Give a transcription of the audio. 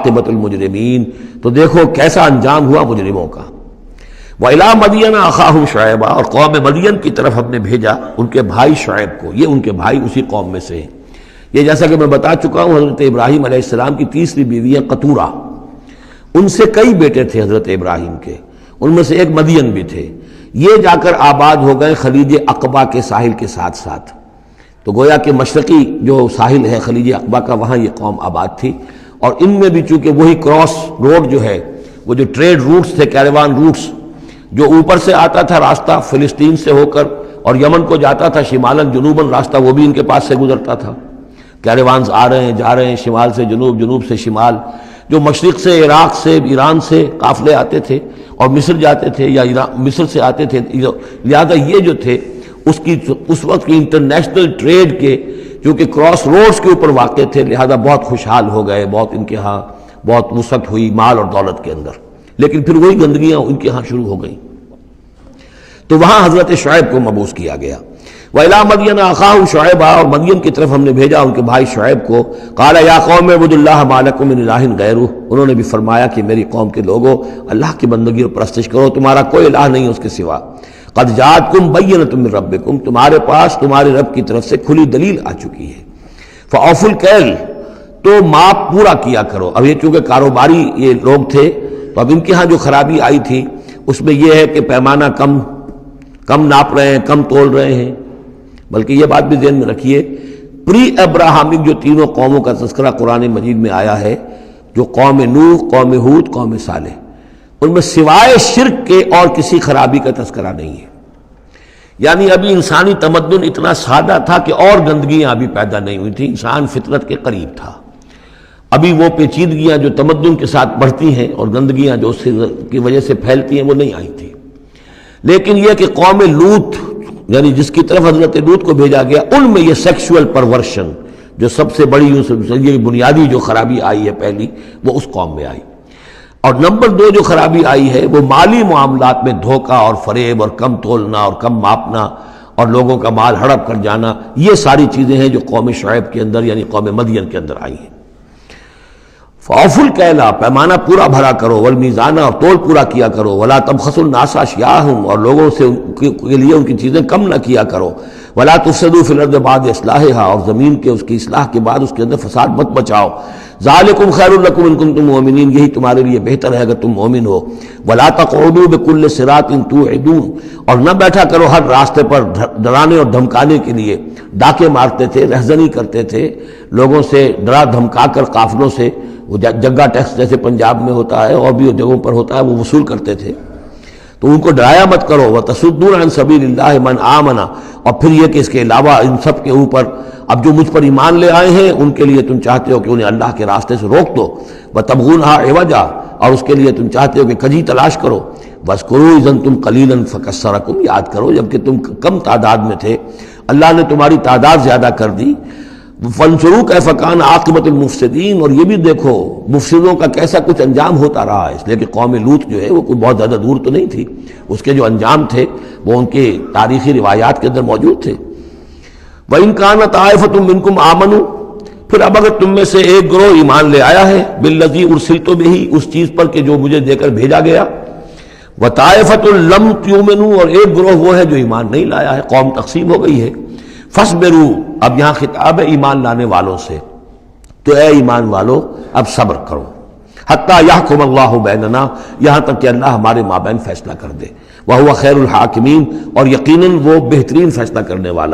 عاقبۃ المجرمین، تو دیکھو کیسا انجام ہوا مجرموں کا۔ وَإِلَىٰ مَدْيَنَ أَخَاهُمْ شُعَيْبًا، اور قوم مدین کی طرف ہم نے بھیجا ان کے بھائی شعیب کو، یہ ان کے بھائی اسی قوم میں سے ہیں۔ یہ جیسا کہ میں بتا چکا ہوں حضرت ابراہیم علیہ السلام کی تیسری بیوی ہے قطورہ، ان سے کئی بیٹے تھے حضرت ابراہیم کے، ان میں سے ایک مدین بھی تھے۔ یہ جا کر آباد ہو گئے خلیج عقبہ کے ساحل کے ساتھ ساتھ، تو گویا کہ مشرقی جو ساحل ہے خلیج عقبہ کا، وہاں یہ قوم آباد تھی۔ اور ان میں بھی چونکہ وہی کراس روڈ جو ہے، وہ جو ٹریڈ روٹس تھے، کیروان روٹس، جو اوپر سے آتا تھا راستہ فلسطین سے ہو کر اور یمن کو جاتا تھا شمالاً جنوباً راستہ، وہ بھی ان کے پاس سے گزرتا تھا۔ کیروانز آ رہے ہیں جا رہے ہیں، شمال سے جنوب، جنوب سے شمال، جو مشرق سے عراق سے ایران سے قافلے آتے تھے اور مصر جاتے تھے یا مصر سے آتے تھے، لہذا یہ جو تھے اس وقت کی انٹرنیشنل ٹریڈ کے چونکہ کراس روڈز کے اوپر واقع تھے، لہذا بہت خوشحال ہو گئے، بہت ان کے ہاں بہت وسعت ہوئی مال اور دولت کے اندر۔ لیکن پھر وہی گندگیاں ان کے ہاں شروع ہو گئیں، تو وہاں حضرت شعیب کو مبعوث کیا گیا۔ وَإِلَىٰ مَدْيَنَ أَخَاهُمْ شُعَيْبًا، اور مدین کی طرف ہم نے بھیجا ان کے بھائی شعیب کو۔ قَالَ يَا قَوْمِ اعْبُدُوا اللَّهَ مَا لَكُم مِّنْ إِلَٰهٍ غَيْرُهُ، انہوں نے بھی فرمایا کہ میری قوم کے لوگو اللہ کی بندگی اور پرستش کرو، تمہارا کوئی الہ نہیں اس کے سوا۔ قَدْ جَاءَتْكُمْ بَيِّنَةٌ مِّن رَّبِّكُمْ، تمہارے پاس تمہارے رب کی طرف سے کھلی دلیل آ چکی ہے۔ فَأَوْفُوا الْكَيْلَ، تو ماپ پورا کیا کرو۔ اب یہ چونکہ کاروباری یہ لوگ تھے، تو اب ان کے ہاں جو خرابی آئی تھی اس میں یہ ہے کہ پیمانہ کم ناپ رہے ہیں، کم تول رہے ہیں۔ بلکہ یہ بات بھی ذہن میں رکھیے، پری ابراہمک جو تینوں قوموں کا تذکرہ قرآن مجید میں آیا ہے، جو قوم نوح، قوم ہود، قوم صالح، ان میں سوائے شرک کے اور کسی خرابی کا تذکرہ نہیں ہے۔ یعنی ابھی انسانی تمدن اتنا سادہ تھا کہ اور گندگیاں ابھی پیدا نہیں ہوئی تھیں، انسان فطرت کے قریب تھا۔ ابھی وہ پیچیدگیاں جو تمدن کے ساتھ بڑھتی ہیں اور گندگیاں جو اس کی وجہ سے پھیلتی ہیں وہ نہیں آئی تھی۔ لیکن یہ کہ قوم لوط، یعنی جس کی طرف حضرت لوط کو بھیجا گیا، ان میں یہ سیکشول پرورشن جو سب سے بڑی یہ بنیادی جو خرابی آئی ہے پہلی، وہ اس قوم میں آئی۔ اور نمبر 2 جو خرابی آئی ہے وہ مالی معاملات میں دھوکہ اور فریب اور کم تولنا اور کم ماپنا اور لوگوں کا مال ہڑپ کر جانا، یہ ساری چیزیں ہیں جو قوم شعیب کے اندر یعنی قوم مدین کے اندر آئی ہیں۔ فَأَوْفُوا الْكَيْلَ، پیمانہ پورا بھرا کرو، وَالْمِيزَانَ، اور تول پورا کیا کرو، وَلَا تَبْخَسُوا النَّاسَ أَشْيَاءَهُمْ، اور لوگوں سے کے لیے ان کی چیزیں کم نہ کیا کرو، وَلَا تُفْسِدُوا فِي الْأَرْضِ بَعْدَ إِصْلَاحِهَا، اور زمین کے اس کی اصلاح کے بعد اس کے اندر فساد مت بچاؤ۔ ذَلِكُمْ خَيْرٌ لَكُمْ إِن كُنتُم مُؤْمِنِينَ، یہی تمہارے لیے بہتر ہے اگر تم مومن ہو۔ وَلَا تَقْعُدُوا بِكُلِّ صِرَاطٍ تُوعِدُونَ، اور نہ بیٹھا کرو ہر راستے پر ڈرانے اور دھمکانے کے لیے، ڈاکے مارتے تھے، رہزنی کرتے تھے لوگوں سے، ڈرا دھمکا کر قافلوں سے، وہ جگہ ٹیکس جیسے پنجاب میں ہوتا ہے اور بھی جگہوں پر ہوتا ہے وہ وصول کرتے تھے، تو ان کو ڈرایا مت کرو۔ وَتَصُدُّونَ عَن سَبِيلِ اللَّهِ مَنْ آمَنَ، اور پھر یہ کہ اس کے علاوہ ان سب کے اوپر اب جو مجھ پر ایمان لے آئے ہیں ان کے لیے تم چاہتے ہو کہ انہیں اللہ کے راستے سے روک دو۔ وَتَبْغُونَهَا عِوَجًا، اور اس کے لیے تم چاہتے ہو کہ کجی تلاش کرو۔ وَاذْكُرُوا إِذْ أَنْتُمْ قَلِيلًا فَكَثَّرَكُمْ، یاد کرو جبکہ تم کم تعداد میں تھے اللہ نے تمہاری تعداد زیادہ کر دی۔ فَانظُرُوا كَيْفَ كَانَ عَاقِبَةُ الْمُفْسِدِينَ، اور یہ بھی دیکھو مفسدوں کا کیسا کچھ انجام ہوتا رہا ہے، اس لیے کہ قوم لوط جو ہے وہ کوئی بہت زیادہ دور تو نہیں تھی، اس کے جو انجام تھے وہ ان کے تاریخی روایات کے اندر موجود تھے۔ وَإِنْ كَانَتْ طَائِفَةٌ مِّنكُمْ آمَنُوا، پھر اب اگر تم میں سے ایک گروہ ایمان لے آیا ہے، بِالَّذِي أُرْسِلْتُ بِهِ، اس چیز پر کہ جو مجھے دے کر بھیجا گیا، وَطَائِفَةٌ لَمْ تُؤْمِنُوا، اور ایک گروہ وہ ہے جو ایمان نہیں لایا ہے، قوم تقسیم ہو گئی ہے۔ فَاصْبِرُوا، اب یہاں خطاب ہے ایمان لانے والوں سے، تو اے ایمان والو اب صبر کرو، حتیٰ یحکم اللہ بیننا، یہاں تک کہ اللہ ہمارے مابین فیصلہ کر دے، وَهُوَ خَيْرُ الْحَاكِمِينَ، اور یقیناً وہ بہترین فیصلہ کرنے والا